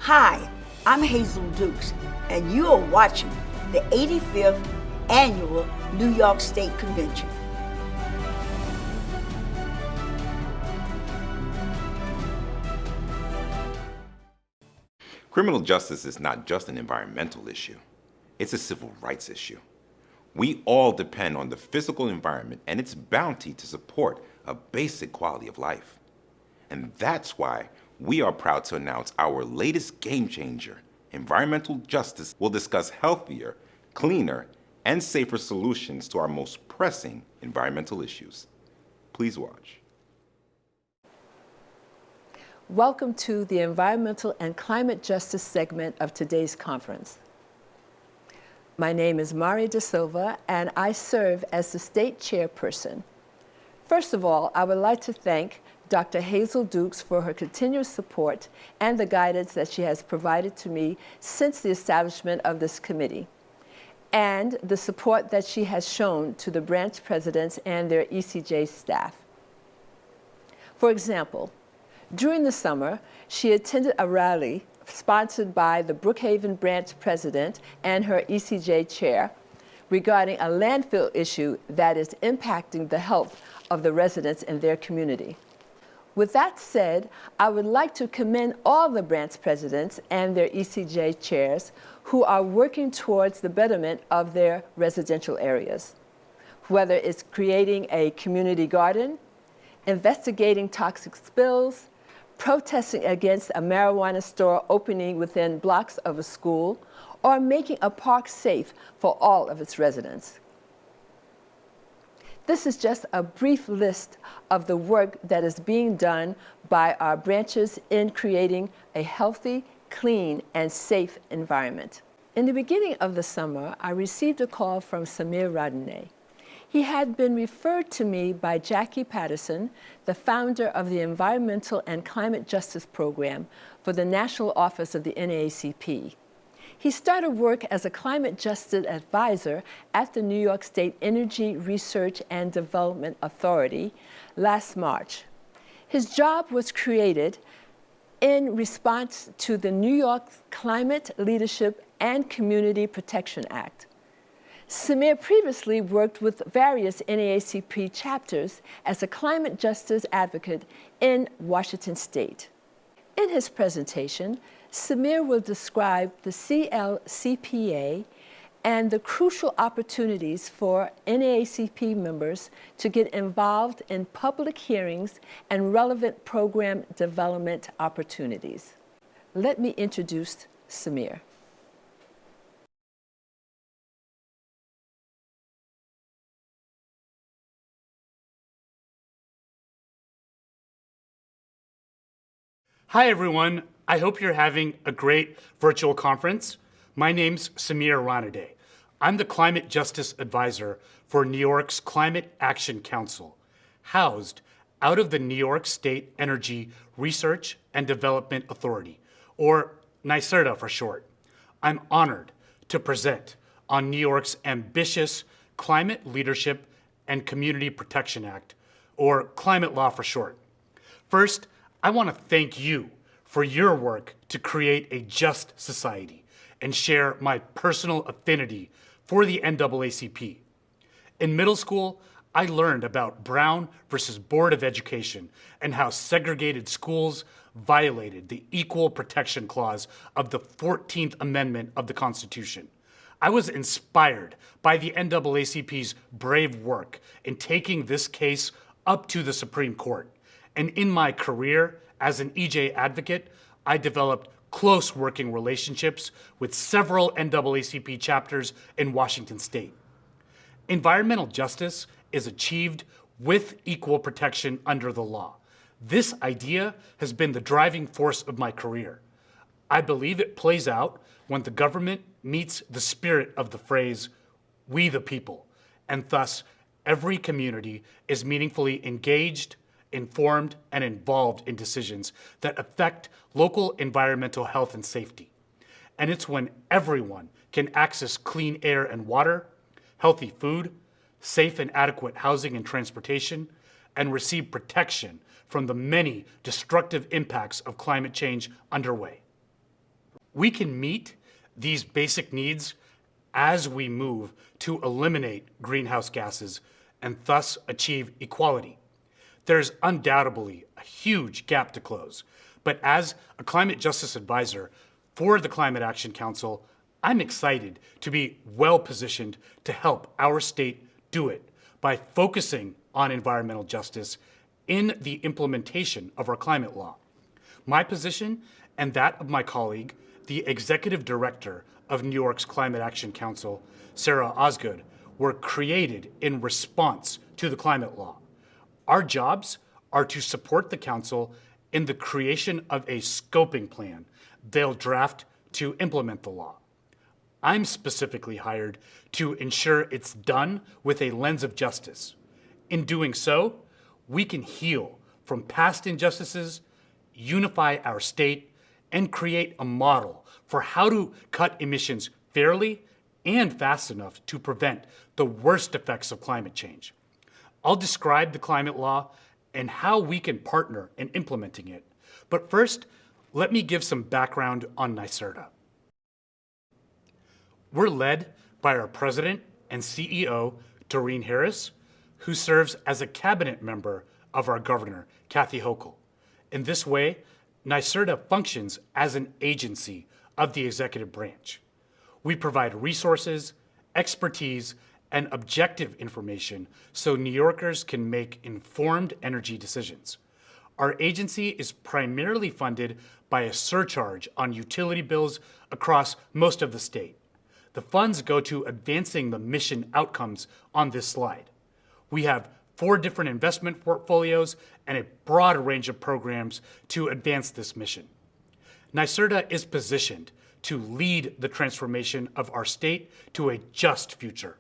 Hi, I'm Hazel Dukes, and you are watching the 85th Annual New York State Convention. Criminal justice is not just an environmental issue. It's a civil rights issue. We all depend on the physical environment and its bounty to support a basic quality of life. And that's why we are proud to announce our latest game changer. Environmental Justice will discuss healthier, cleaner, and safer solutions to our most pressing environmental issues. Please watch. Welcome to the Environmental and Climate Justice segment of today's conference. My name is Mari Da Silva, and I serve as the state chairperson. First of all, I would like to thank Dr. Hazel Dukes for her continuous support and the guidance that she has provided to me since the establishment of this committee, and the support that she has shown to the branch presidents and their ECJ staff. For example, during the summer, she attended a rally sponsored by the Brookhaven branch president and her ECJ chair regarding a landfill issue that is impacting the health of the residents in their community. With that said, I would like to commend all the branch presidents and their ECJ chairs who are working towards the betterment of their residential areas, whether it's creating a community garden, investigating toxic spills, protesting against a marijuana store opening within blocks of a school, or making a park safe for all of its residents. This is just a brief list of the work that is being done by our branches in creating a healthy, clean, and safe environment. In the beginning of the summer, I received a call from Samir Radane. He had been referred to me by Jackie Patterson, the founder of the Environmental and Climate Justice Program for the National Office of the NAACP. He started work as a climate justice advisor at the New York State Energy Research and Development Authority last March. His job was created in response to the New York Climate Leadership and Community Protection Act. Samir previously worked with various NAACP chapters as a climate justice advocate in Washington State. In his presentation, Samir will describe the CLCPA and the crucial opportunities for NAACP members to get involved in public hearings and relevant program development opportunities. Let me introduce Samir. Hi, everyone. I hope you're having a great virtual conference. My name's Samir Radane. I'm the Climate Justice Advisor for New York's Climate Action Council, housed out of the New York State Energy Research and Development Authority, or NYSERDA for short. I'm honored to present on New York's ambitious Climate Leadership and Community Protection Act, or climate law for short. First, I want to thank you for your work to create a just society and share my personal affinity for the NAACP. In middle school, I learned about Brown versus Board of Education and how segregated schools violated the Equal Protection Clause of the 14th Amendment of the Constitution. I was inspired by the NAACP's brave work in taking this case up to the Supreme Court. And in my career as an EJ advocate, I developed close working relationships with several NAACP chapters in Washington State. Environmental justice is achieved with equal protection under the law. This idea has been the driving force of my career. I believe it plays out when the government meets the spirit of the phrase, "we the people," and thus every community is meaningfully engaged, informed, and involved in decisions that affect local environmental health and safety. And it's when everyone can access clean air and water, healthy food, safe and adequate housing and transportation, and receive protection from the many destructive impacts of climate change underway. We can meet these basic needs as we move to eliminate greenhouse gases and thus achieve equality. There's undoubtedly a huge gap to close, but as a climate justice advisor for the Climate Action Council, I'm excited to be well positioned to help our state do it by focusing on environmental justice in the implementation of our climate law. My position and that of my colleague, the executive director of New York's Climate Action Council, Sarah Osgood, were created in response to the climate law. Our jobs are to support the council in the creation of a scoping plan they'll draft to implement the law. I'm specifically hired to ensure it's done with a lens of justice. In doing so, we can heal from past injustices, unify our state, and create a model for how to cut emissions fairly and fast enough to prevent the worst effects of climate change. I'll describe the climate law and how we can partner in implementing it. But first, let me give some background on NYSERDA. We're led by our president and CEO, Doreen Harris, who serves as a cabinet member of our governor, Kathy Hochul. In this way, NYSERDA functions as an agency of the executive branch. We provide resources, expertise, and objective information so New Yorkers can make informed energy decisions. Our agency is primarily funded by a surcharge on utility bills across most of the state. The funds go to advancing the mission outcomes on this slide. We have 4 different investment portfolios and a broad range of programs to advance this mission. NYSERDA is positioned to lead the transformation of our state to a just future.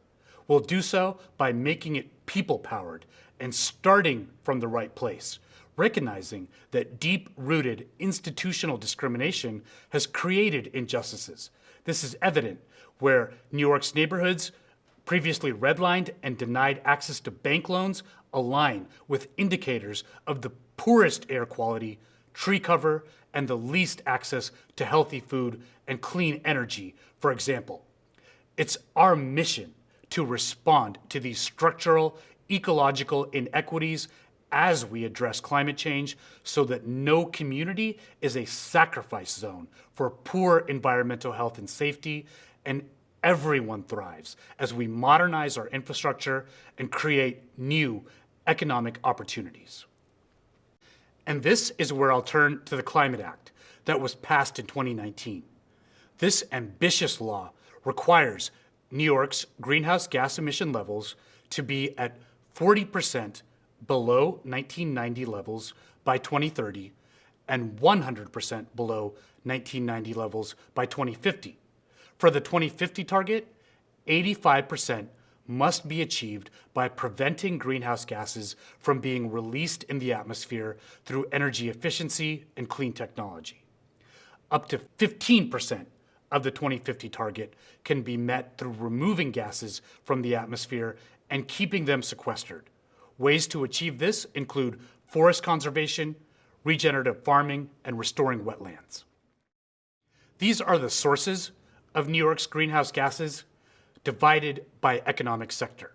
We'll do so by making it people-powered and starting from the right place, recognizing that deep-rooted institutional discrimination has created injustices. This is evident where New York's neighborhoods, previously redlined and denied access to bank loans, align with indicators of the poorest air quality, tree cover, and the least access to healthy food and clean energy, for example. It's our mission to respond to these structural, ecological inequities as we address climate change so that no community is a sacrifice zone for poor environmental health and safety, and everyone thrives as we modernize our infrastructure and create new economic opportunities. And this is where I'll turn to the Climate Act that was passed in 2019. This ambitious law requires New York's greenhouse gas emission levels to be at 40% below 1990 levels by 2030 and 100% below 1990 levels by 2050. For the 2050 target, 85% must be achieved by preventing greenhouse gases from being released in the atmosphere through energy efficiency and clean technology. Up to 15% of the 2050 target can be met through removing gases from the atmosphere and keeping them sequestered. Ways to achieve this include forest conservation, regenerative farming, and restoring wetlands. These are the sources of New York's greenhouse gases divided by economic sector.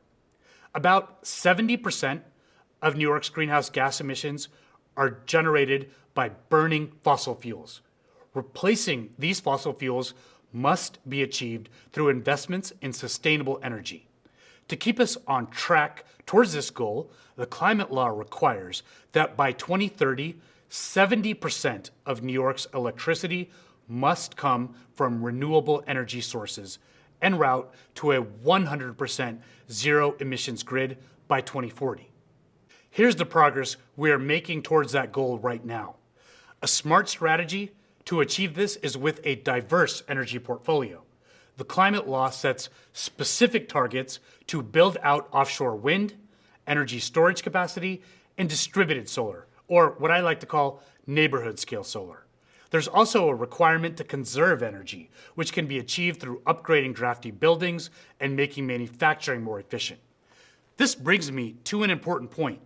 About 70% of New York's greenhouse gas emissions are generated by burning fossil fuels. Replacing these fossil fuels must be achieved through investments in sustainable energy. To keep us on track towards this goal, the climate law requires that by 2030, 70% of New York's electricity must come from renewable energy sources en route to a 100% zero emissions grid by 2040. Here's the progress we are making towards that goal right now. A smart strategy to achieve this is with a diverse energy portfolio. The climate law sets specific targets to build out offshore wind, energy storage capacity, and distributed solar, or what I like to call neighborhood scale solar. There's also a requirement to conserve energy, which can be achieved through upgrading drafty buildings and making manufacturing more efficient. This brings me to an important point.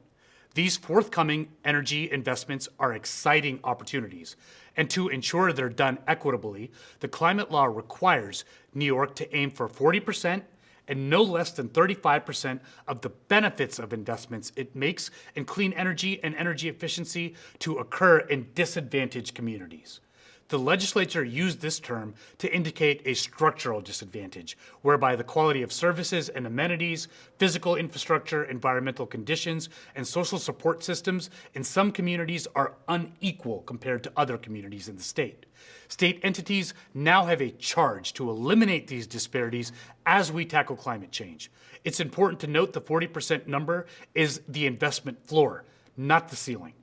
These forthcoming energy investments are exciting opportunities, and to ensure they're done equitably, the climate law requires New York to aim for 40% and no less than 35% of the benefits of investments it makes in clean energy and energy efficiency to occur in disadvantaged communities. The legislature used this term to indicate a structural disadvantage, whereby the quality of services and amenities, physical infrastructure, environmental conditions, and social support systems in some communities are unequal compared to other communities in the state. State entities now have a charge to eliminate these disparities as we tackle climate change. It's important to note the 40% number is the investment floor, not the ceiling.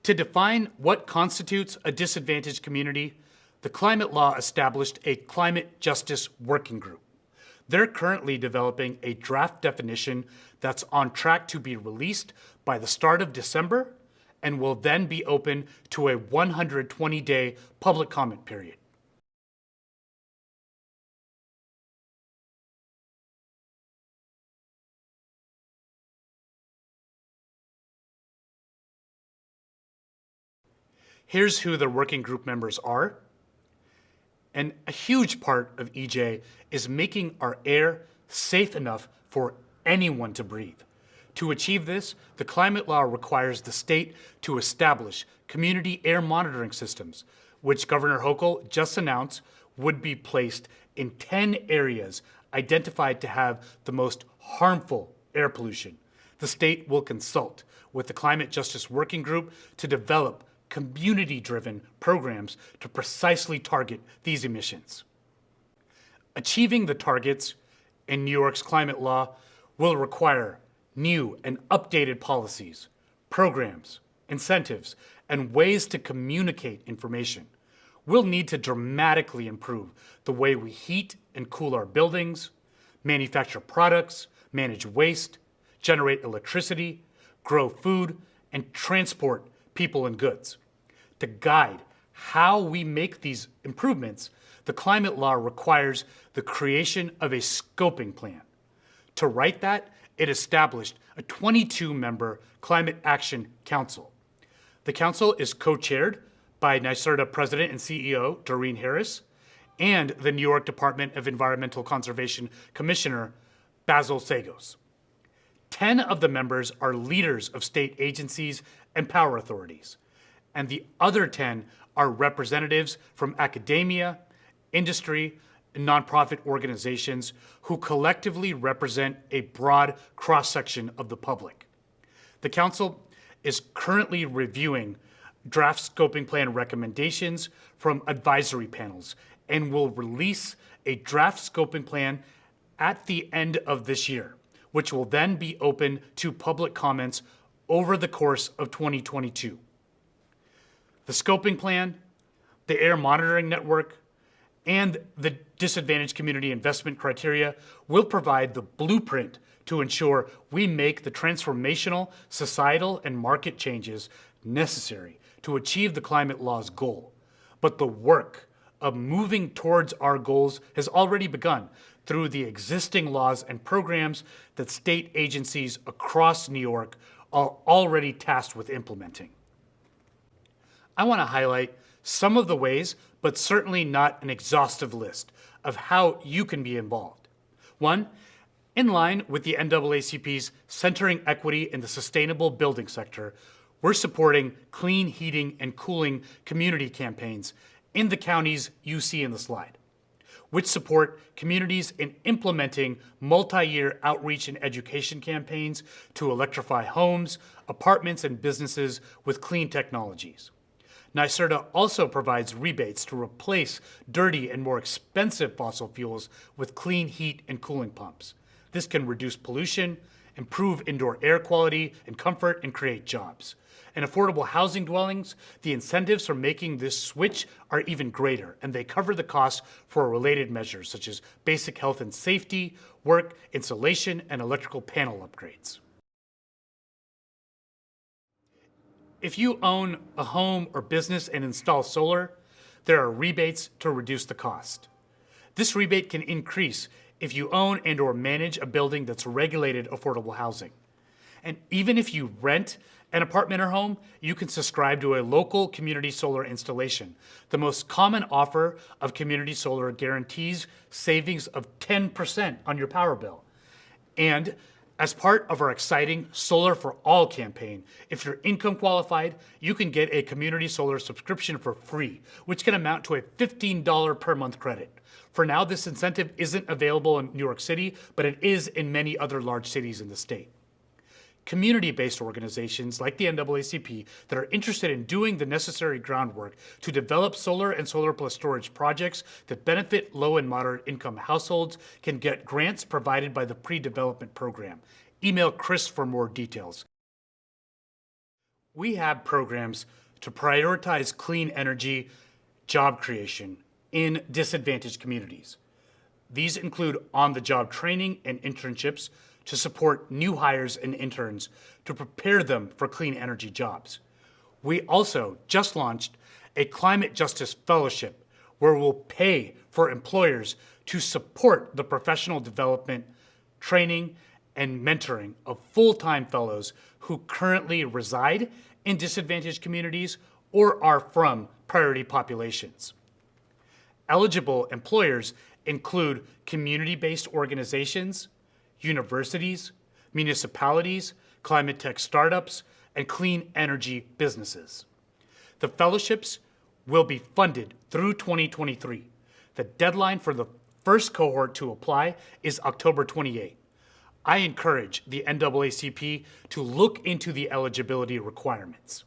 To define what constitutes a disadvantaged community, the climate law established a climate justice working group. They're currently developing a draft definition that's on track to be released by the start of December and will then be open to a 120-day public comment period. Here's who the working group members are. And a huge part of EJ is making our air safe enough for anyone to breathe. To achieve this, the climate law requires the state to establish community air monitoring systems, which Governor Hochul just announced would be placed in 10 areas identified to have the most harmful air pollution. The state will consult with the Climate Justice Working Group to develop community-driven programs to precisely target these emissions. Achieving the targets in New York's climate law will require new and updated policies, programs, incentives, and ways to communicate information. We'll need to dramatically improve the way we heat and cool our buildings, manufacture products, manage waste, generate electricity, grow food, and transport people and goods. To guide how we make these improvements, the climate law requires the creation of a scoping plan. To write that, it established a 22-member Climate Action Council. The council is co-chaired by NYSERDA President and CEO Doreen Harris and the New York Department of Environmental Conservation Commissioner Basil Sagos. 10 of the members are leaders of state agencies and power authorities, and the other 10 are representatives from academia, industry, and nonprofit organizations who collectively represent a broad cross-section of the public. The council is currently reviewing draft scoping plan recommendations from advisory panels and will release a draft scoping plan at the end of this year, which will then be open to public comments over the course of 2022. The scoping plan, the air monitoring network, and the disadvantaged community investment criteria will provide the blueprint to ensure we make the transformational societal and market changes necessary to achieve the climate law's goal. But the work of moving towards our goals has already begun through the existing laws and programs that state agencies across New York are already tasked with implementing. I want to highlight some of the ways, but certainly not an exhaustive list, of how you can be involved. One, in line with the NAACP's Centering Equity in the Sustainable Building Sector, we're supporting clean heating and cooling community campaigns in the counties you see in the slide, which support communities in implementing multi-year outreach and education campaigns to electrify homes, apartments, and businesses with clean technologies. NYSERDA also provides rebates to replace dirty and more expensive fossil fuels with clean heat and cooling pumps. This can reduce pollution, improve indoor air quality and comfort, and create jobs. In affordable housing dwellings, the incentives for making this switch are even greater, and they cover the costs for related measures such as basic health and safety, work, insulation, and electrical panel upgrades. If you own a home or business and install solar, there are rebates to reduce the cost. This rebate can increase if you own and or manage a building that's regulated affordable housing. And even if you rent an apartment or home, you can subscribe to a local community solar installation. The most common offer of community solar guarantees savings of 10% on your power bill. And as part of our exciting Solar for All campaign, if you're income qualified, you can get a community solar subscription for free, which can amount to a $15 per month credit. For now, this incentive isn't available in New York City, but it is in many other large cities in the state. Community-based organizations like the NAACP that are interested in doing the necessary groundwork to develop solar and solar plus storage projects that benefit low and moderate income households can get grants provided by the pre-development program. Email Chris for more details. We have programs to prioritize clean energy job creation in disadvantaged communities. These include on-the-job training and internships to support new hires and interns to prepare them for clean energy jobs. We also just launched a Climate Justice Fellowship where we'll pay for employers to support the professional development, training, and mentoring of full-time fellows who currently reside in disadvantaged communities or are from priority populations. Eligible employers include community-based organizations, universities, municipalities, climate tech startups, and clean energy businesses. The fellowships will be funded through 2023. The deadline for the first cohort to apply is October 28. I encourage the NAACP to look into the eligibility requirements.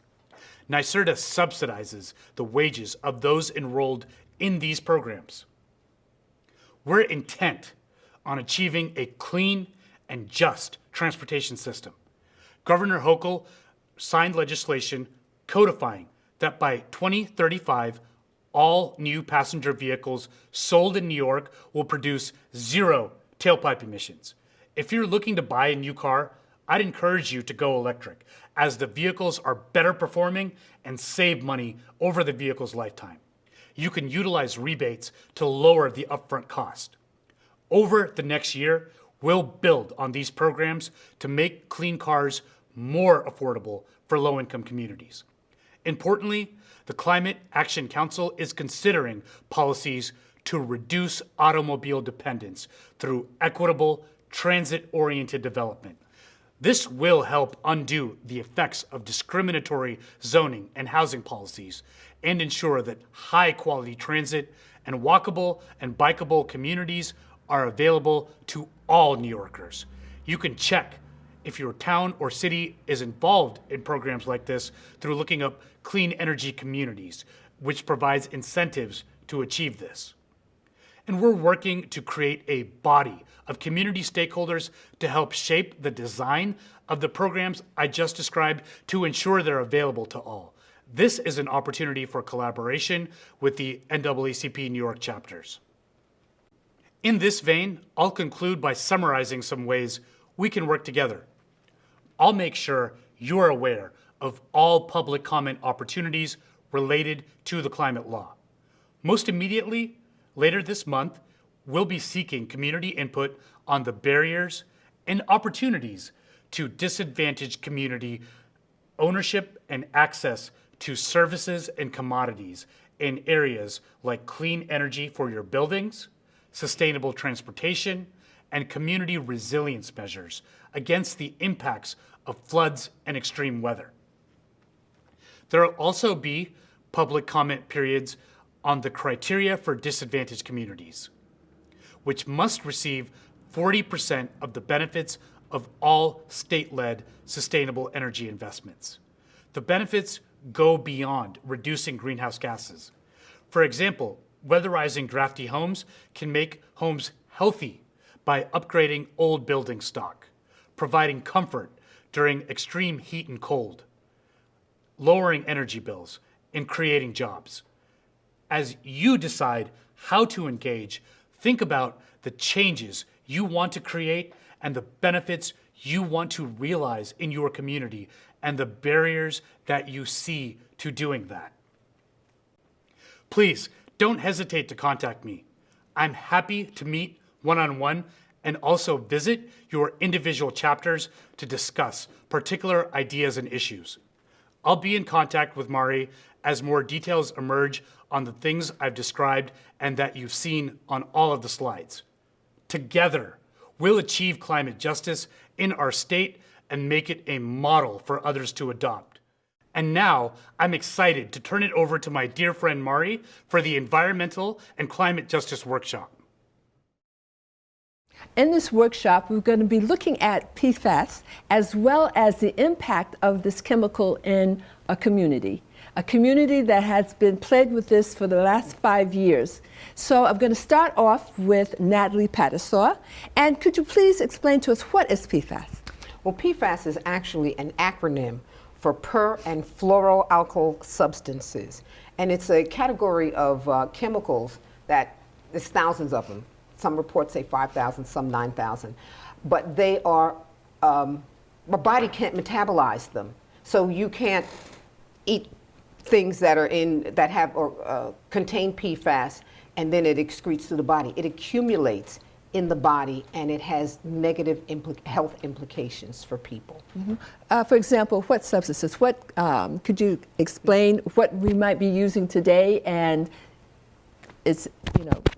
NYSERDA subsidizes the wages of those enrolled in these programs. We're intent on achieving a clean and just transportation system. Governor Hochul signed legislation codifying that by 2035, all new passenger vehicles sold in New York will produce zero tailpipe emissions. If you're looking to buy a new car, I'd encourage you to go electric, as the vehicles are better performing and save money over the vehicle's lifetime. You can utilize rebates to lower the upfront cost. Over the next year, we'll build on these programs to make clean cars more affordable for low-income communities. Importantly, the Climate Action Council is considering policies to reduce automobile dependence through equitable, transit-oriented development. This will help undo the effects of discriminatory zoning and housing policies and ensure that high-quality transit and walkable and bikeable communities are available to all New Yorkers. You can check if your town or city is involved in programs like this through looking up Clean Energy Communities, which provides incentives to achieve this. And we're working to create a body of community stakeholders to help shape the design of the programs I just described to ensure they're available to all. This is an opportunity for collaboration with the NAACP New York chapters. In this vein, I'll conclude by summarizing some ways we can work together. I'll make sure you're aware of all public comment opportunities related to the climate law. Most immediately, later this month, we'll be seeking community input on the barriers and opportunities to disadvantaged community ownership and access to services and commodities in areas like clean energy for your buildings, sustainable transportation, and community resilience measures against the impacts of floods and extreme weather. There will also be public comment periods on the criteria for disadvantaged communities, which must receive 40% of the benefits of all state-led sustainable energy investments. The benefits go beyond reducing greenhouse gases. For example, weatherizing drafty homes can make homes healthy by upgrading old building stock, providing comfort during extreme heat and cold, lowering energy bills, and creating jobs. As you decide how to engage, think about the changes you want to create and the benefits you want to realize in your community and the barriers that you see to doing that. Please don't hesitate to contact me. I'm happy to meet one-on-one and also visit your individual chapters to discuss particular ideas and issues. I'll be in contact with Mari as more details emerge on the things I've described and that you've seen on all of the slides. Together, we'll achieve climate justice in our state and make it a model for others to adopt. And now, I'm excited to turn it over to my dear friend Mari for the Environmental and Climate Justice Workshop. In this workshop, we're going to be looking at PFAS as well as the impact of this chemical in a community that has been plagued with this for the last 5 years. So I'm going to start off with Natalie Pattersaw. And could you please explain to us what is PFAS? Well, PFAS is actually an acronym for per and fluoroalkyl substances. And it's a category of chemicals that there's thousands of them. Some reports say 5,000, some 9,000. But they are, our body can't metabolize them. So you can't eat things that are that have or contain PFAS and then it excretes to the body. It accumulates in the body and it has negative health implications for people. Mm-hmm. For example, what substances? What could you explain what we might be using today and it's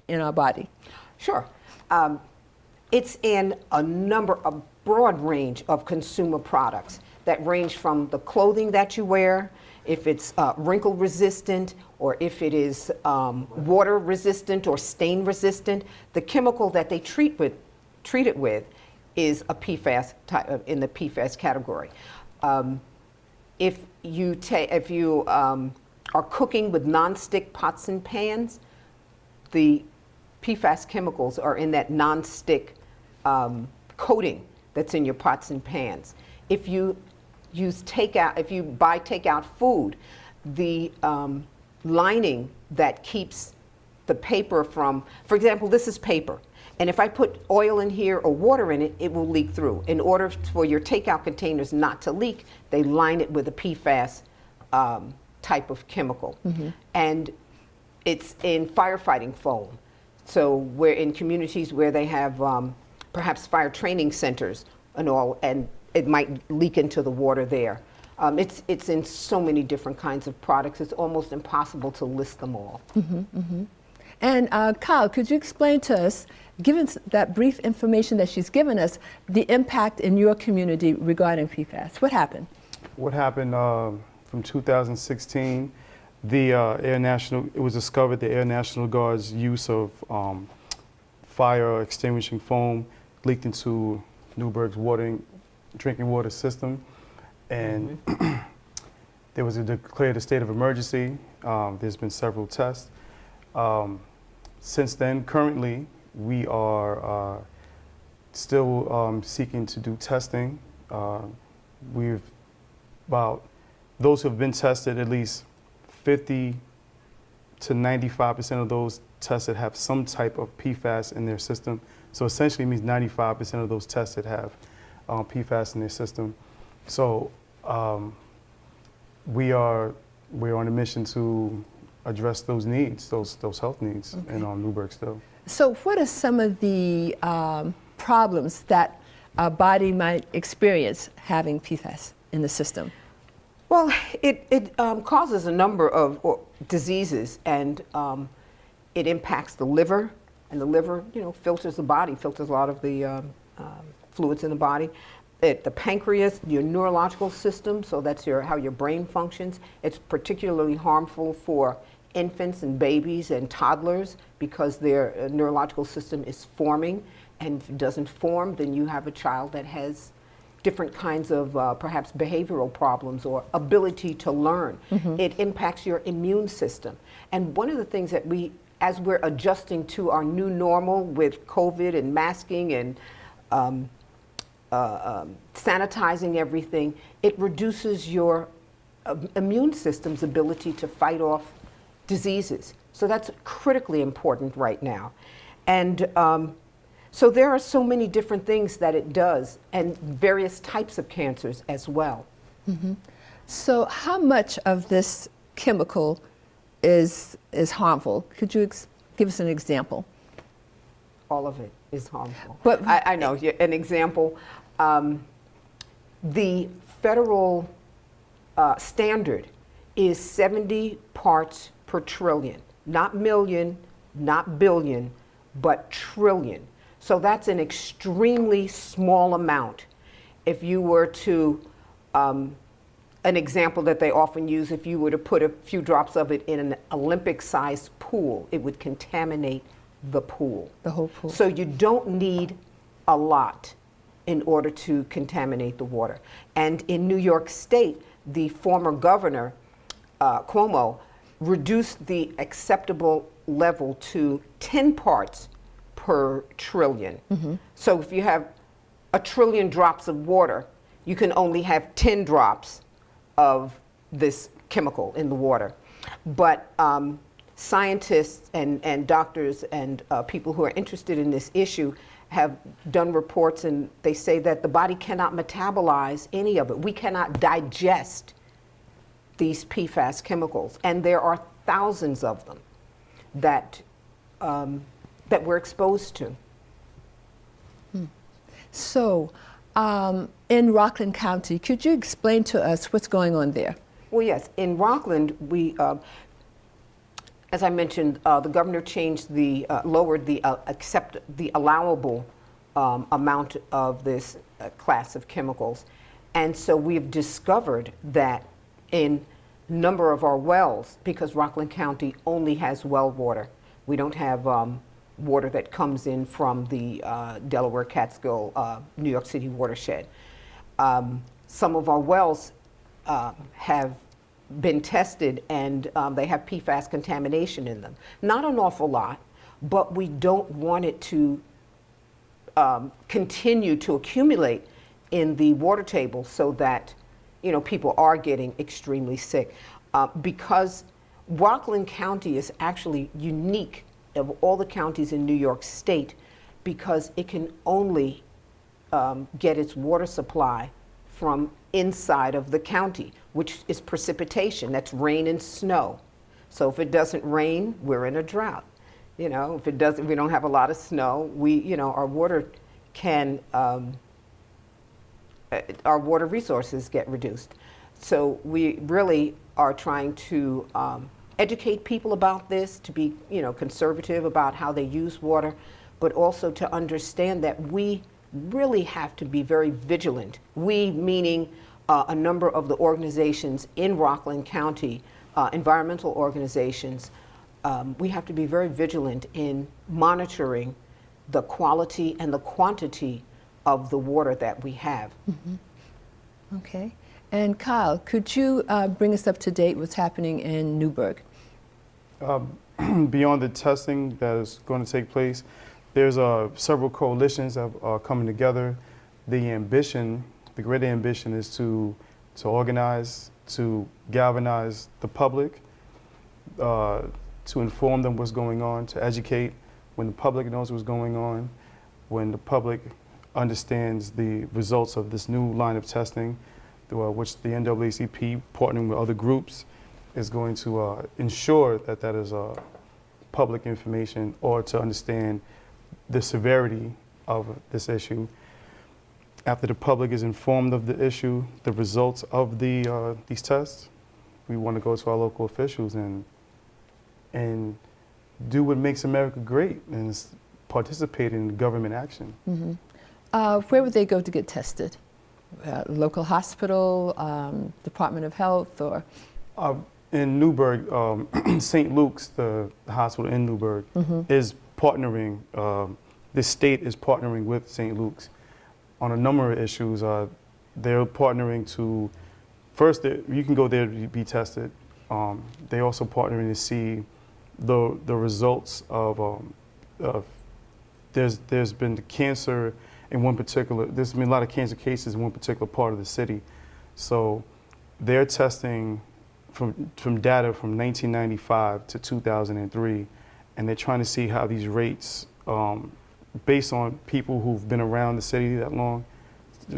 in our body? Sure. It's in a broad range of consumer products that range from the clothing that you wear, if it's wrinkle resistant, or if it is water resistant or stain resistant. The chemical that they treat it with is a PFAS in the PFAS category. If you are cooking with nonstick pots and pans, the PFAS chemicals are in that nonstick coating that's in your pots and pans. If you buy takeout food, the lining that keeps the paper from, for example, this is paper, and if I put oil in here or water in it, it will leak through. In order for your takeout containers not to leak, they line it with a PFAS type of chemical. Mm-hmm. And it's in firefighting foam. So we're in communities where they have perhaps fire training centers and all, and it might leak into the water there. It's in so many different kinds of products. It's almost impossible to list them all. Mm-hmm, mm-hmm. And Kyle, could you explain to us, given that brief information that she's given us, the impact in your community regarding PFAS? What happened? What happened from 2016? It was discovered the Air National Guard's use of fire extinguishing foam leaked into Newburgh's drinking water system, and there was declared a state of emergency. There's been several tests. Since then, currently, we are still seeking to do testing. Those who have been tested, at least 50 to 95% of those tested have some type of PFAS in their system. So essentially it means 95% of those tested have PFAS in their system. So we're on a mission to address those needs, those health needs in Newburgh still. So what are some of the problems that a body might experience having PFAS in the system? Well, it causes a number of diseases, and it impacts the liver, and the liver, filters the body, filters a lot of the fluids in the body. The pancreas, your neurological system, so that's how your brain functions. It's particularly harmful for infants and babies and toddlers because their neurological system is forming, and if it doesn't form, then you have a child that has different kinds of perhaps behavioral problems or ability to learn. Mm-hmm. It impacts your immune system. And one of the things that as we're adjusting to our new normal with COVID and masking and sanitizing everything, it reduces your immune system's ability to fight off diseases. So that's critically important right now. And so there are so many different things that it does, and various types of cancers as well. Mm-hmm. So how much of this chemical is harmful? Could you give us an example? All of it is harmful. But- I know. Yeah, an example, the federal standard is 70 parts per trillion, not million, not billion, but trillion. So that's an extremely small amount. If you were to, an example that they often use, if you were to put a few drops of it in an Olympic-sized pool, it would contaminate the pool. The whole pool. So you don't need a lot in order to contaminate the water. And in New York State, the former governor, Cuomo, reduced the acceptable level to 10 parts per trillion. So if you have a trillion drops of water, you can only have 10 drops of this chemical in the water. But scientists and doctors and people who are interested in this issue have done reports, and they say that the body cannot metabolize any of it. We cannot digest these PFAS chemicals, and there are thousands of them that that we're exposed to. So, in Rockland County, could you explain to us what's going on there? Well, yes, in Rockland, we, as I mentioned, the governor changed lowered the allowable amount of this class of chemicals, and so we've discovered that in a number of our wells, because Rockland County only has well water, we don't have water that comes in from the Delaware, Catskill, New York City watershed. Some of our wells have been tested, and they have PFAS contamination in them. Not an awful lot, but we don't want it to continue to accumulate in the water table so that people are getting extremely sick. Because Rockland County is actually unique of all the counties in New York State because it can only get its water supply from inside of the county, which is precipitation. That's rain and snow. So if it doesn't rain, we're in a drought. If it doesn't, we don't have a lot of snow. Our water can, our water resources get reduced. So we really are trying to educate people about this, to be conservative about how they use water, but also to understand that we really have to be very vigilant. We, meaning a number of the organizations in Rockland County, environmental organizations, we have to be very vigilant in monitoring the quality and the quantity of the water that we have. Okay. And Kyle, could you bring us up to date what's happening in Newburgh? Beyond the testing that is going to take place, there's several coalitions that are coming together. The greater ambition is to organize, to galvanize the public, to inform them what's going on, to educate when the public knows what's going on, when the public understands the results of this new line of testing, which the NAACP, partnering with other groups, is going to ensure that that is public information, or to understand the severity of this issue. After the public is informed of the issue, the results of these tests, we want to go to our local officials and do what makes America great and participate in government action. Where would they go to get tested? Local hospital, Department of Health, or? In Newburgh, St. Luke's, the hospital in Newburgh, is partnering, the state is partnering with St. Luke's on a number of issues. They're partnering to, first, you can go there to be tested. They're also partnering to see the results of, there's been the cancer in one particular, there's been a lot of cancer cases in one particular part of the city. So they're testing from data from 1995 to 2003, and they're trying to see how these rates, based on people who've been around the city that long,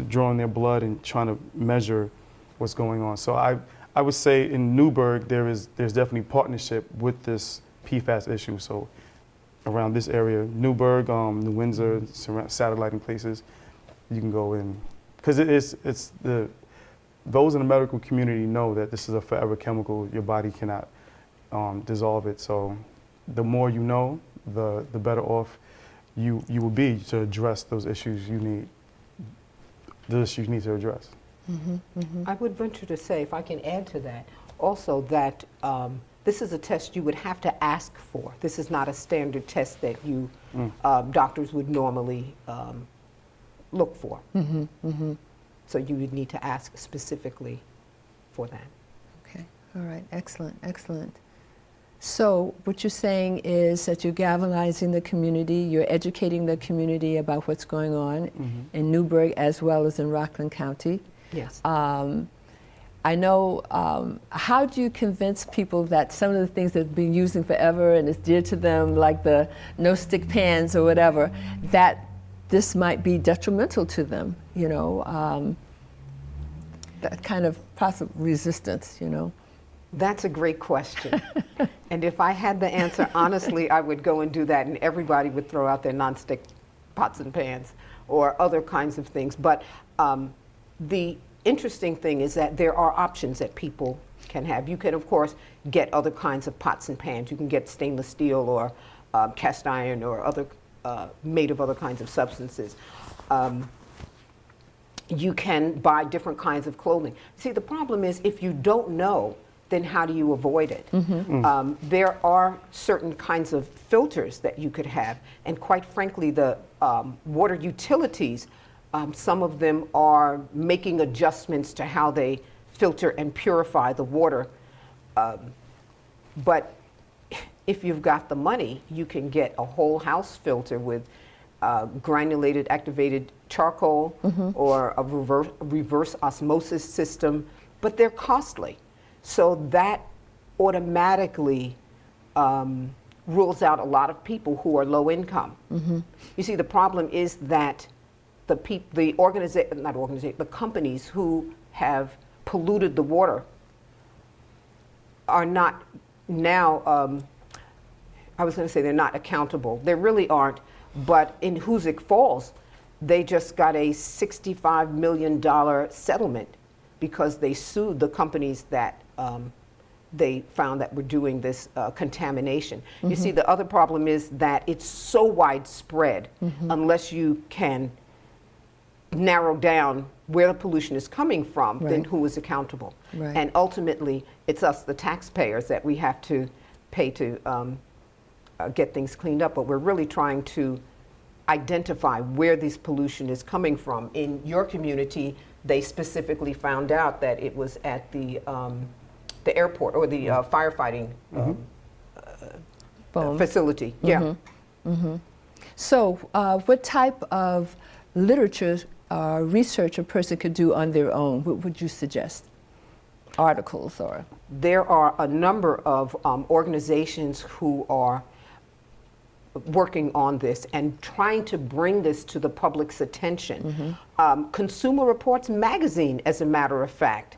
drawing their blood and trying to measure what's going on. So I would say in Newburgh there's definitely partnership with this PFAS issue. So around this area, Newburgh, New Windsor, satelliting places, you can go in. Because those in the medical community know that this is a forever chemical. Your body cannot dissolve it. So the more you know, the better off you will be to address those issues you need to address. I would venture to say, if I can add to that, also that this is a test you would have to ask for. This is not a standard test that you doctors would normally look for. So you would need to ask specifically for that. Okay, all right, excellent, excellent. So what you're saying is that you're galvanizing the community, you're educating the community about what's going on in Newburgh as well as in Rockland County. Yes. I know, how do you convince people that some of the things that have been using forever and is dear to them, like the no-stick pans or whatever, that this might be detrimental to them, you know, that kind of possible resistance, you know? That's a great question. And if I had the answer, honestly, I would go and do that, and everybody would throw out their nonstick pots and pans or other kinds of things. But the interesting thing is that there are options that people can have. You can, of course, get other kinds of pots and pans. You can get stainless steel or cast iron or other made of other kinds of substances. You can buy different kinds of clothing. See, the problem is if you don't know, then how do you avoid it? There are certain kinds of filters that you could have, and quite frankly, the water utilities, some of them are making adjustments to how they filter and purify the water. But if you've got the money, you can get a whole house filter with granulated activated charcoal or a reverse osmosis system, but they're costly. So that automatically rules out a lot of people who are low income. You see, the problem is that the companies who have polluted the water are not now, I was going to say they're not accountable. They really aren't. But in Hoosick Falls, they just got a $65 million settlement because they sued the companies that they found that were doing this contamination. You see, the other problem is that it's so widespread, unless you can narrow down where the pollution is coming from, then who is accountable? And ultimately, it's us, the taxpayers, that we have to pay to get things cleaned up. But we're really trying to identify where this pollution is coming from. In your community, they specifically found out that it was at the airport or the firefighting facility. So what type of literature research a person could do on their own? What would you suggest? Articles or? There are a number of organizations who are working on this and trying to bring this to the public's attention. Consumer Reports magazine, as a matter of fact,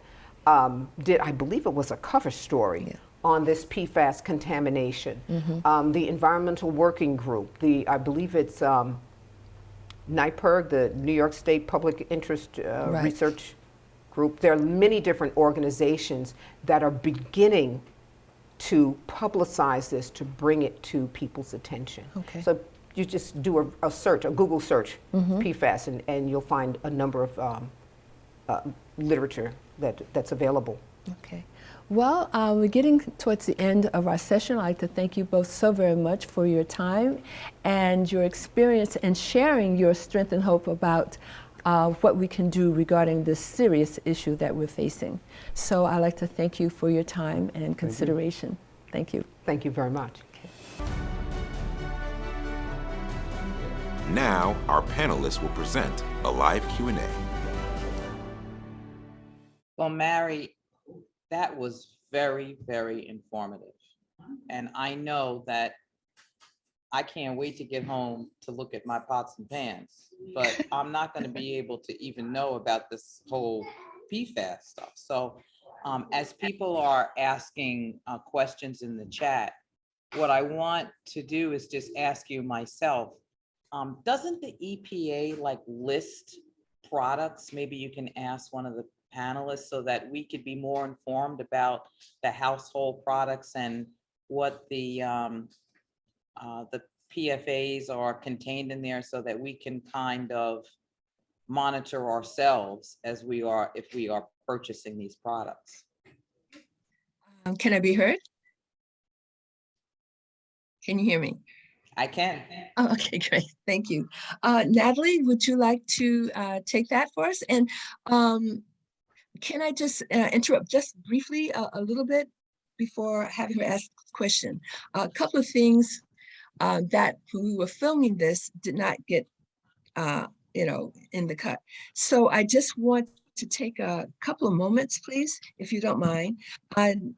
did, I believe it was a cover story on this PFAS contamination. The Environmental Working Group, I believe it's NYPIRG, the New York State Public Interest Research Group. There are many different organizations that are beginning to publicize this, to bring it to people's attention. So you just do a search, a Google search, PFAS, and you'll find a number of literature that's available. Okay. Well, we're getting towards the end of our session. I'd like to thank you both so very much for your time and your experience and sharing your strength and hope about what we can do regarding this serious issue that we're facing. So I'd like to thank you for your time and consideration. Thank you. Thank you very much. Now, our panelists will present a live Q&A. Well, Mary, that was very, very informative. And I know that I can't wait to get home to look at my pots and pans, but I'm not going to be able to even know about this whole PFAS stuff. So as people are asking questions in the chat, what I want to do is just ask you myself, doesn't the EPA like list products? Maybe you can ask one of the panelists so that we could be more informed about the household products and what the PFAs are contained in there so that we can kind of monitor ourselves as we are, if we are purchasing these products. Can I be heard? Can you hear me? I can. Oh, okay, great. Thank you. Natalie, would you like to take that for us? And can I just interrupt just briefly a little bit before having her ask a question? A couple of things that when we were filming this did not get, in the cut. So I just want to take a couple of moments, please, if you don't mind.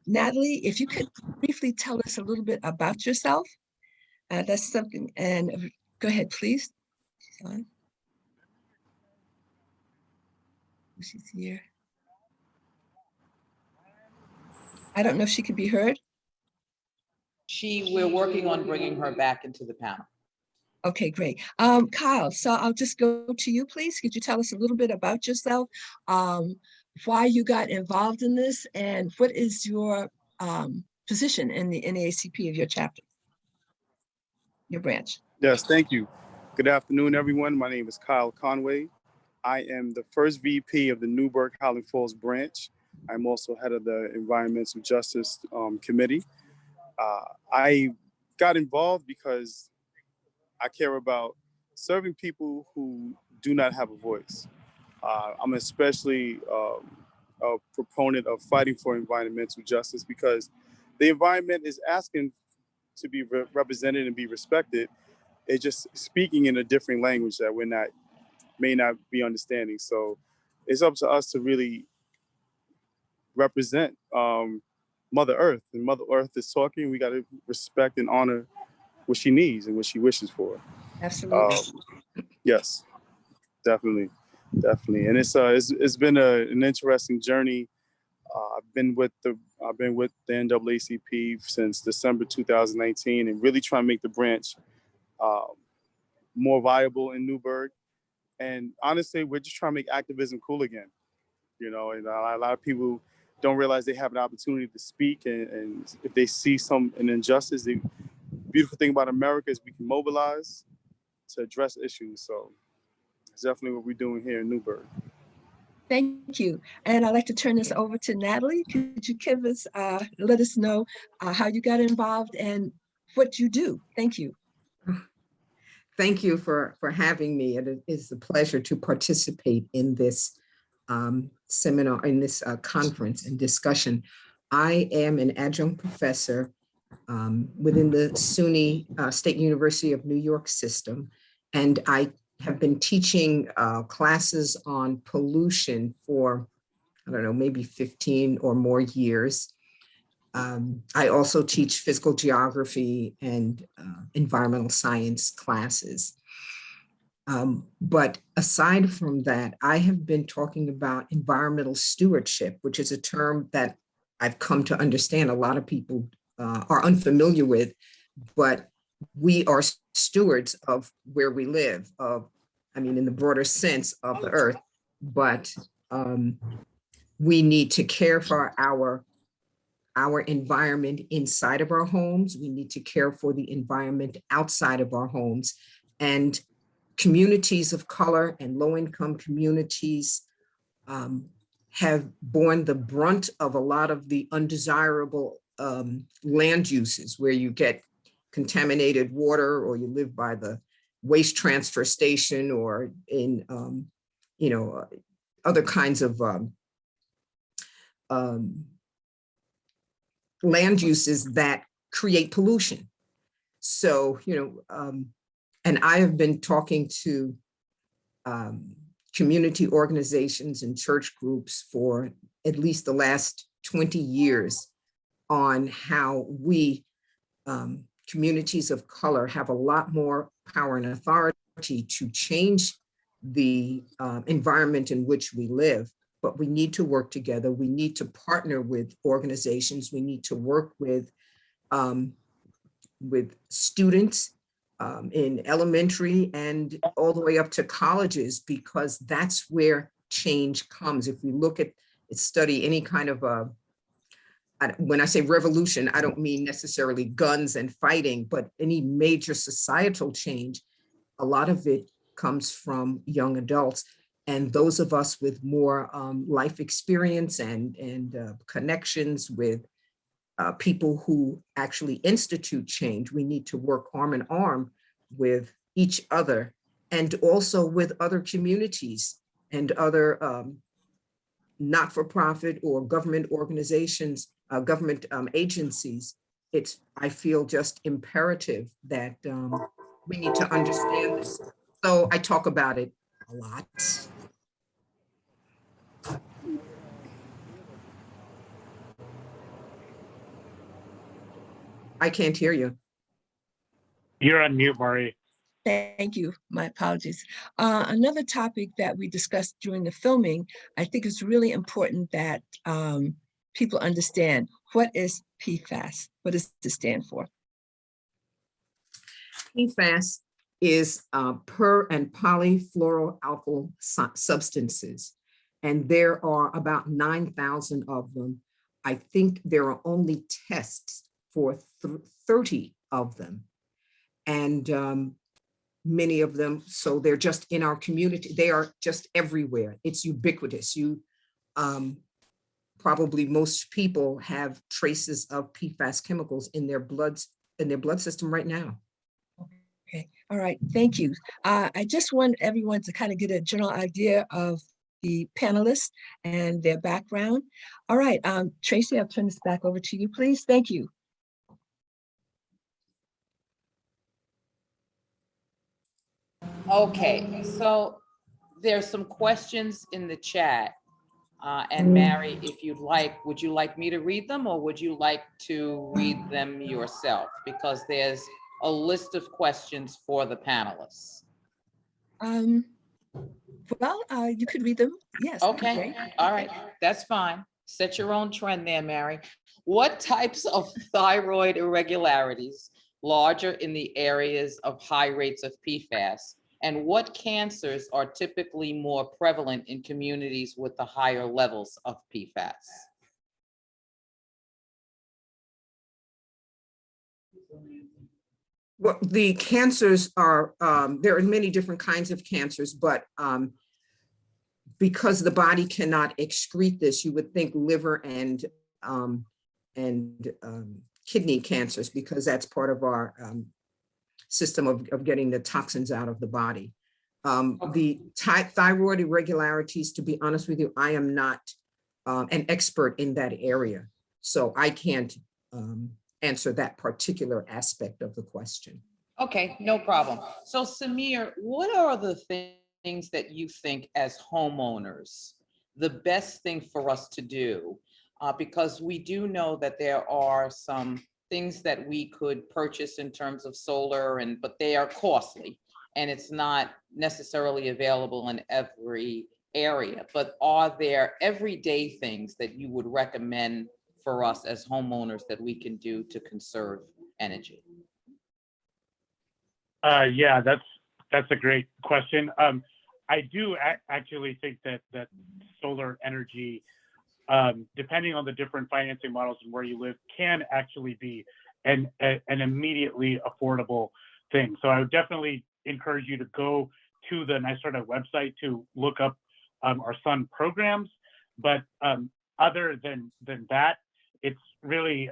Natalie, if you could briefly tell us a little bit about yourself. That's something, and go ahead, please. She's on. She's here. I don't know if she could be heard. We're working on bringing her back into the panel. Okay, great. Kyle, so I'll just go to you, please. Could you tell us a little bit about yourself, why you got involved in this, and what is your position in the NAACP of your chapter, your branch? Yes, thank you. Good afternoon, everyone. My name is Kyle Conway. I am the first VP of the Newburgh-Highland Falls branch. I'm also head of the Environmental Justice Committee. I got involved because I care about serving people who do not have a voice. I'm especially a proponent of fighting for environmental justice because the environment is asking to be represented and be respected. It's just speaking in a different language that may not be understanding. So it's up to us to really represent Mother Earth. And Mother Earth is talking. We got to respect and honor what she needs and what she wishes for. Absolutely. Yes, definitely. And it's been an interesting journey. I've been with the NAACP since December 2019, and really trying to make the branch more viable in Newburgh. And honestly, we're just trying to make activism cool again. And a lot of people don't realize they have an opportunity to speak, and if they see an injustice, the beautiful thing about America is we can mobilize to address issues. So it's definitely what we're doing here in Newburgh. Thank you. And I'd like to turn this over to Natalie. Could you give us, let us know how you got involved and what you do? Thank you. Thank you for having me. It is a pleasure to participate in this seminar, in this conference and discussion. I am an adjunct professor within the SUNY State University of New York system, and I have been teaching classes on pollution for, I don't know, maybe 15 or more years. I also teach physical geography and environmental science classes. But aside from that, I have been talking about environmental stewardship, which is a term that I've come to understand a lot of people are unfamiliar with, but we are stewards of where we live, in the broader sense of the earth, but we need to care for our environment inside of our homes. We need to care for the environment outside of our homes. And communities of color and low-income communities have borne the brunt of a lot of the undesirable land uses where you get contaminated water, or you live by the waste transfer station, or in other kinds of land uses that create pollution. So, and I have been talking to community organizations and church groups for at least the last 20 years on how we, communities of color, have a lot more power and authority to change the environment in which we live. But we need to work together. We need to partner with organizations. We need to work with with students in elementary and all the way up to colleges, because that's where change comes. If we look at study any kind of when I say revolution, I don't mean necessarily guns and fighting, but any major societal change, a lot of it comes from young adults. And those of us with more life experience and connections with people who actually institute change, we need to work arm in arm with each other and also with other communities and other not-for-profit or government organizations, government agencies. It's, I feel, just imperative that we need to understand this. So I talk about it a lot. I can't hear you. You're on mute, Mari. Thank you. My apologies. Another topic that we discussed during the filming, I think it's really important that people understand what is PFAS. What does it stand for? PFAS is per and polyfluoroalkyl substances, and there are about 9,000 of them. I think there are only tests for 30 of them, and many of them, so they're just in our community. They are just everywhere. It's ubiquitous. You probably most people have traces of PFAS chemicals in their blood system right now. Okay, all right, thank you. I just want everyone to kind of get a general idea of the panelists and their background. All right, Tracy, I'll turn this back over to you, please. Thank you. Okay, so there's some questions in the chat. And Mary, if you'd like, would you like me to read them or would you like to read them yourself? Because there's a list of questions for the panelists. Well, you could read them. Yes. Okay, all right, that's fine. Set your own trend there, Mary. What types of thyroid irregularities, larger in the areas of high rates of PFAS, and what cancers are typically more prevalent in communities with the higher levels of PFAS? Well, the cancers are, there are many different kinds of cancers, but because the body cannot excrete this, you would think liver and kidney cancers, because that's part of our system of getting the toxins out of the body. The thyroid irregularities, to be honest with you, I am not an expert in that area, so I can't answer that particular aspect of the question. Okay, no problem. So Samir, what are the things that you think as homeowners, the best thing for us to do? Because we do know that there are some things that we could purchase in terms of solar, but they are costly and it's not necessarily available in every area. But are there everyday things that you would recommend for us as homeowners that we can do to conserve energy? Yeah, that's a great question. I do actually think that solar energy, depending on the different financing models and where you live, can actually be an immediately affordable thing. So I would definitely encourage you to go to the NYSERDA website to look up our sun programs. But other than that, it's really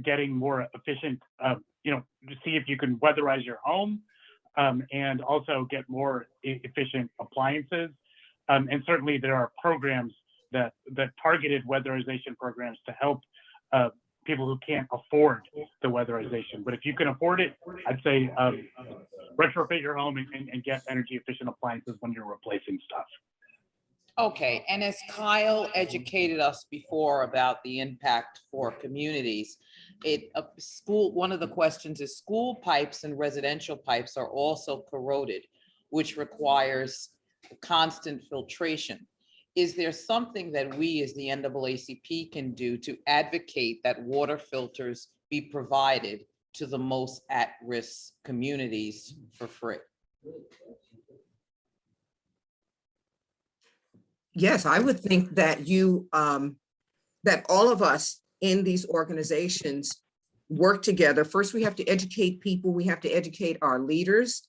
getting more efficient, to see if you can weatherize your home and also get more efficient appliances. And certainly there are programs that targeted weatherization programs to help people who can't afford the weatherization. But if you can afford it, I'd say retrofit your home and get energy efficient appliances when you're replacing stuff. Okay, and as Kyle educated us before about the impact for communities, one of the questions is school pipes and residential pipes are also corroded, which requires constant filtration. Is there something that we as the NAACP can do to advocate that water filters be provided to the most at-risk communities for free? Yes, I would think that that all of us in these organizations work together. First, we have to educate people. We have to educate our leaders,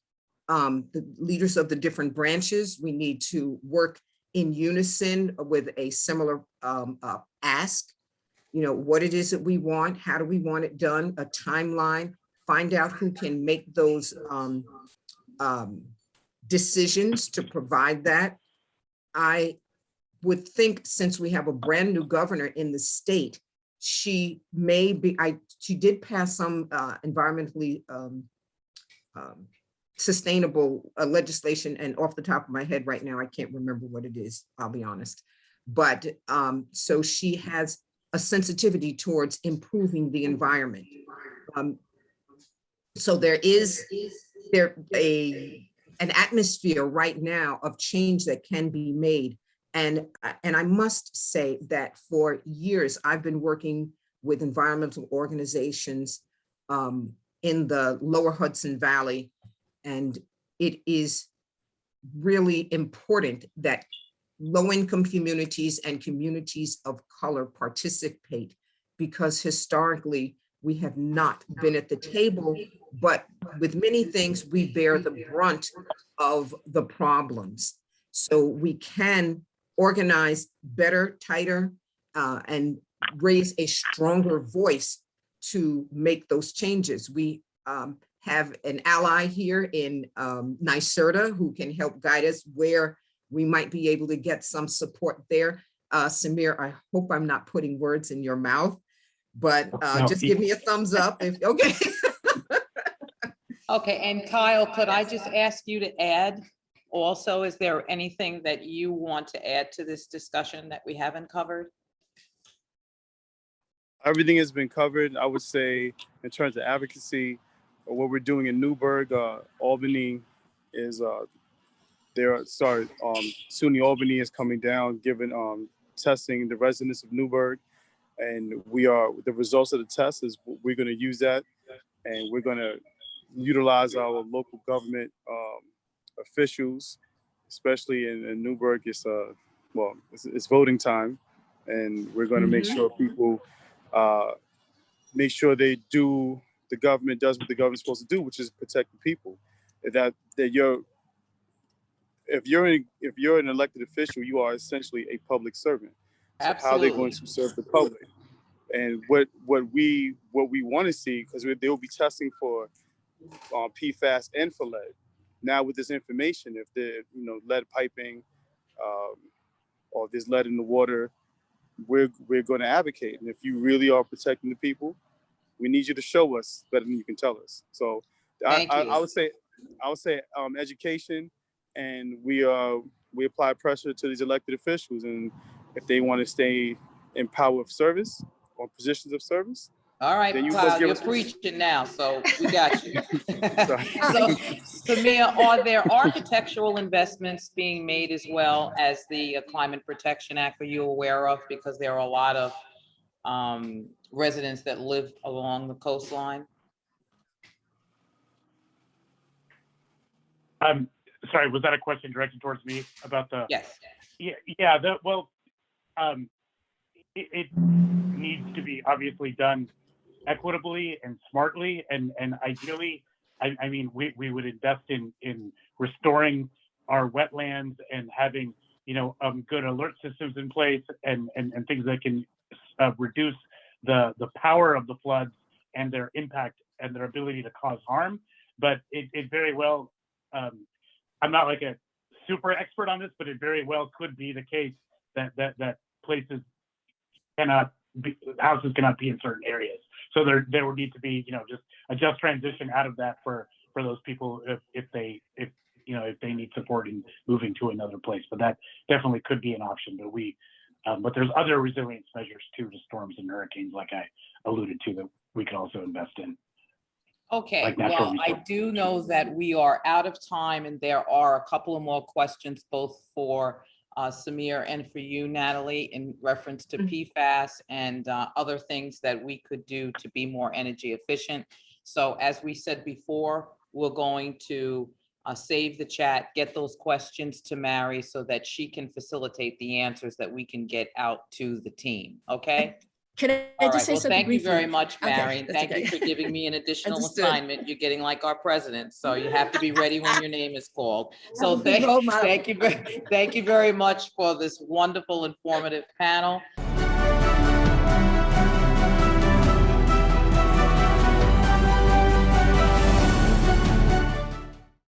the leaders of the different branches. We need to work in unison with a similar ask. You know, what it is that we want, how do we want it done, a timeline, find out who can make those decisions to provide that. I would think, since we have a brand new governor in the state, she may be, she did pass some environmentally sustainable legislation, and off the top of my head right now, I can't remember what it is, I'll be honest. But so she has a sensitivity towards improving the environment. So there is an atmosphere right now of change that can be made. And I must say that for years, I've been working with environmental organizations in the lower Hudson Valley. And it is really important that low-income communities and communities of color participate, because historically we have not been at the table, but with many things we bear the brunt of the problems. So we can organize better, tighter, and raise a stronger voice to make those changes. We have an ally here in NYSERDA who can help guide us where we might be able to get some support there. Samir, I hope I'm not putting words in your mouth, but No, just give me a thumbs up if, okay. Okay, and Kyle, could I just ask you to add also, is there anything that you want to add to this discussion that we haven't covered? Everything has been covered. I would say in terms of advocacy, what we're doing in Newburgh, Albany is SUNY Albany is coming down, giving testing the residents of Newburgh, and the results of the test is we're going to use that, and we're going to utilize our local government officials, especially in Newburgh. It's voting time, and we're going to make sure people make sure the government does what the government's supposed to do, which is protect the people. If you're an elected official, you are essentially a public servant. So Absolutely. how they're going to serve the public, and what we want to see, because they will be testing for PFAS and for lead. Now with this information, if the lead piping or if there's lead in the water, we're going to advocate. And if you really are protecting the people, we need you to show us better than you can tell us. So I would say education, and we apply pressure to these elected officials, and if they want to stay in power of service or positions of service. All right, Kyle, you're preaching now, so we got you. So, Samir, are there architectural investments being made as well as the Climate Protection Act? Are you aware of? Because there are a lot of residents that live along the coastline. Sorry, was that a question directed towards me about the? Yes. Yeah. It needs to be obviously done equitably and smartly, and ideally, I mean, we would invest in restoring our wetlands and having good alert systems in place and things that can reduce the power of the floods and their impact and their ability to cause harm. But it very well, I'm not like a super expert on this, but it very well could be the case that places houses cannot be in certain areas. So there would need to be, just a just transition out of that for those people if they need support in moving to another place. But that definitely could be an option. But there's other resilience measures too to storms and hurricanes, like I alluded to, that we could also invest in. Okay, Like well, I do know that we are out of time, and there are a couple of more questions, both for Samir and for you, Natalie, in reference to PFAS and other things that we could do to be more energy efficient. So as we said before, we're going to save the chat, get those questions to Mary so that she can facilitate the answers that we can get out to the team, okay? Can I All just right, say well, something thank you briefly? very much, Okay, Mary. and that's Thank you okay. for giving me an additional Understood. assignment. You're getting like our president, so you have to be ready when your name is called. So a good role model. thank you very much for this wonderful, informative panel.